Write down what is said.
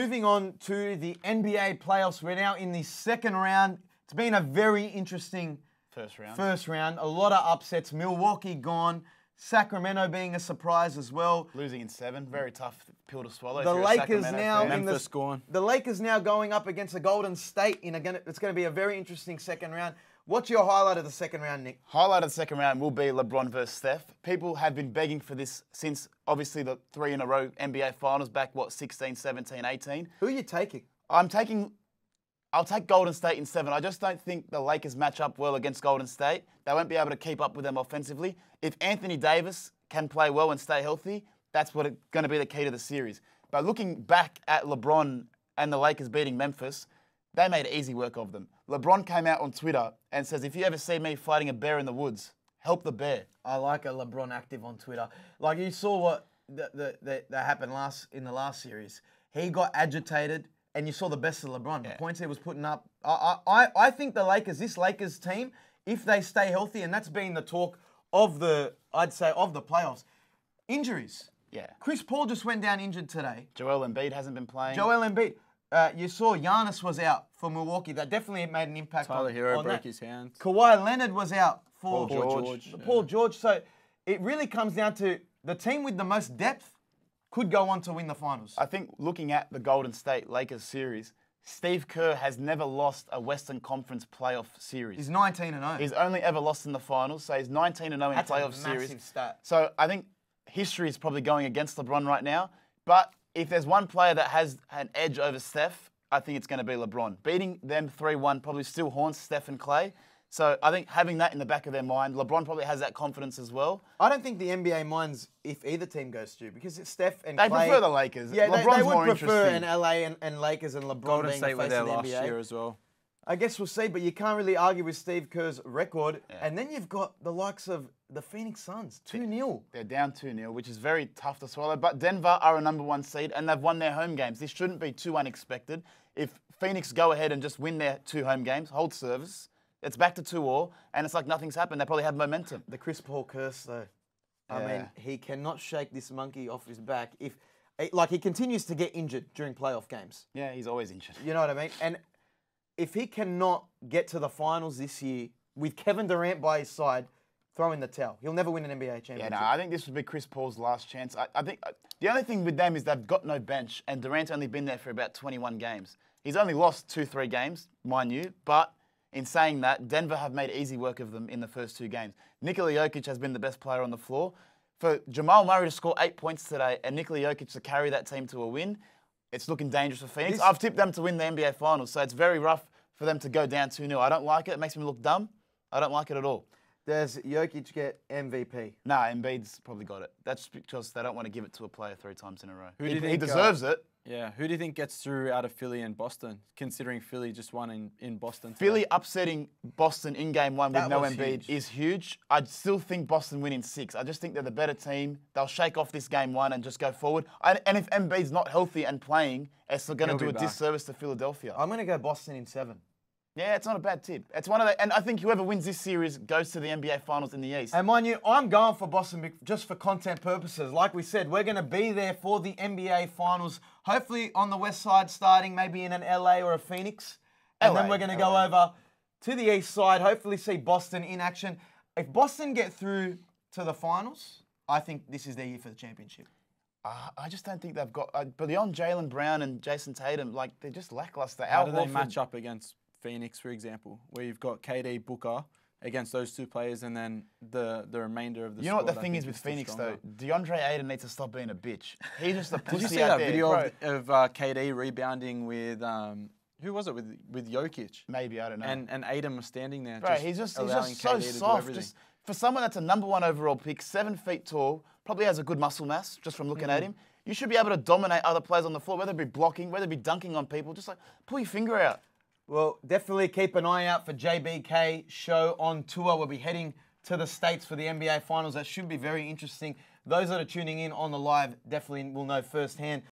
moving on to the NBA playoffs. We're now in the second round. It's been a very interesting first round. A lot of upsets. Milwaukee gone. Sacramento being a surprise as well. Losing in 7, very tough pill to swallow. The Lakers now Memphis gone. The Lakers now going up against the Golden State it's going to be a very interesting second round. What's your highlight of the second round, Nick? Highlight of the second round will be LeBron versus Steph. People have been begging for this since obviously the 3 in a row NBA finals back 16, 17, 18. Who are you taking? I'll take Golden State in 7. I just don't think the Lakers match up well against Golden State. They won't be able to keep up with them offensively. If Anthony Davis can play well and stay healthy, that's what's going to be the key to the series. But looking back at LeBron and the Lakers beating Memphis, they made easy work of them. LeBron came out on Twitter and says, if you ever see me fighting a bear in the woods, help the bear. I like a LeBron active on Twitter. Like you saw what that happened in the last series. He got agitated, and you saw the best of LeBron. The points he was putting up. I think this Lakers team, if they stay healthy, and that's been the talk of the playoffs, injuries. Yeah. Chris Paul just went down injured today. Joel Embiid hasn't been playing. Joel Embiid. You saw Giannis was out for Milwaukee. That definitely made an impact Tyler Hero broke that. his hand. Kawhi Leonard was out for Paul George. So it really comes down to the team with the most depth could go on to win the finals. I think looking at the Golden State Lakers series, Steve Kerr has never lost a Western Conference playoff series. He's 19-0. He's only ever lost in the finals, so he's 19-0 in playoff series. That's a massive stat. So I think history is probably going against LeBron right now. But if there's one player that has an edge over Steph, I think it's going to be LeBron. Beating them 3-1 probably still haunts Steph and Clay. So I think having that in the back of their mind, LeBron probably has that confidence as well. I don't think the NBA minds if either team goes through because it's Steph and They Clay. prefer the Lakers. Yeah, LeBron's they would more prefer interesting. an LA and Lakers and LeBron Golden being State the were face there of the last NBA. year as well. I guess we'll see, but you can't really argue with Steve Kerr's record. Yeah. And then you've got the likes of the Phoenix Suns, 2-0. They're down 2-0, which is very tough to swallow. But Denver are a #1 seed, and they've won their home games. This shouldn't be too unexpected. If Phoenix go ahead and just win their 2 home games, hold service, it's back to 2-2, and it's like nothing's happened. They probably have momentum. The Chris Paul curse, though. Yeah. I mean, he cannot shake this monkey off his back. He continues to get injured during playoff games. Yeah, he's always injured. You know what I mean? And if he cannot get to the finals this year with Kevin Durant by his side, throw in the towel. He'll never win an NBA championship. Yeah, no, I think this would be Chris Paul's last chance. I think the only thing with them is they've got no bench, and Durant's only been there for about 21 games. He's only lost 2-3 games, mind you, but in saying that, Denver have made easy work of them in the first 2 games. Nikola Jokic has been the best player on the floor. For Jamal Murray to score 8 points today and Nikola Jokic to carry that team to a win, it's looking dangerous for Phoenix. I've tipped them to win the NBA Finals, so it's very rough for them to go down 2-0. I don't like it. It makes me look dumb. I don't like it at all. Does Jokic get MVP? Nah, Embiid's probably got it. That's because they don't want to give it to a player 3 times in a row. He deserves it. Yeah, who do you think gets through out of Philly and Boston, considering Philly just won in Boston today? Philly upsetting Boston in Game 1 with no Embiid is huge. I still think Boston win in 6. I just think they're the better team. They'll shake off this Game 1 and just go forward. And if Embiid's not healthy and playing, it's still going to do a disservice to Philadelphia. I'm going to go Boston in 7. Yeah, it's not a bad tip. It's one of the, and I think whoever wins this series goes to the NBA Finals in the East. And mind you, I'm going for Boston just for content purposes. Like we said, we're going to be there for the NBA Finals, hopefully on the West Side starting, maybe in an LA or a Phoenix. And then we're going to go over to the East Side, hopefully see Boston in action. If Boston get through to the Finals, I think this is their year for the championship. I just don't think they've got, beyond Jaylen Brown and Jason Tatum, like they're just lackluster. How do they match up against Phoenix, for example, where you've got KD, Booker against those 2 players, and then the remainder of the squad? You know what the thing is with Phoenix, though? DeAndre Ayton needs to stop being a bitch. He's just a pussy. Did you see that video of KD rebounding with, who was it, with Jokic? Maybe, I don't know. And Ayton was standing there. Bro, he's just so soft. Just, for someone that's a #1 overall pick, 7 feet tall, probably has a good muscle mass, just from looking at him. You should be able to dominate other players on the floor, whether it be blocking, whether it be dunking on people. Just like, pull your finger out. Well, definitely keep an eye out for JBK show on tour. We'll be heading to the States for the NBA Finals. That should be very interesting. Those that are tuning in on the live definitely will know firsthand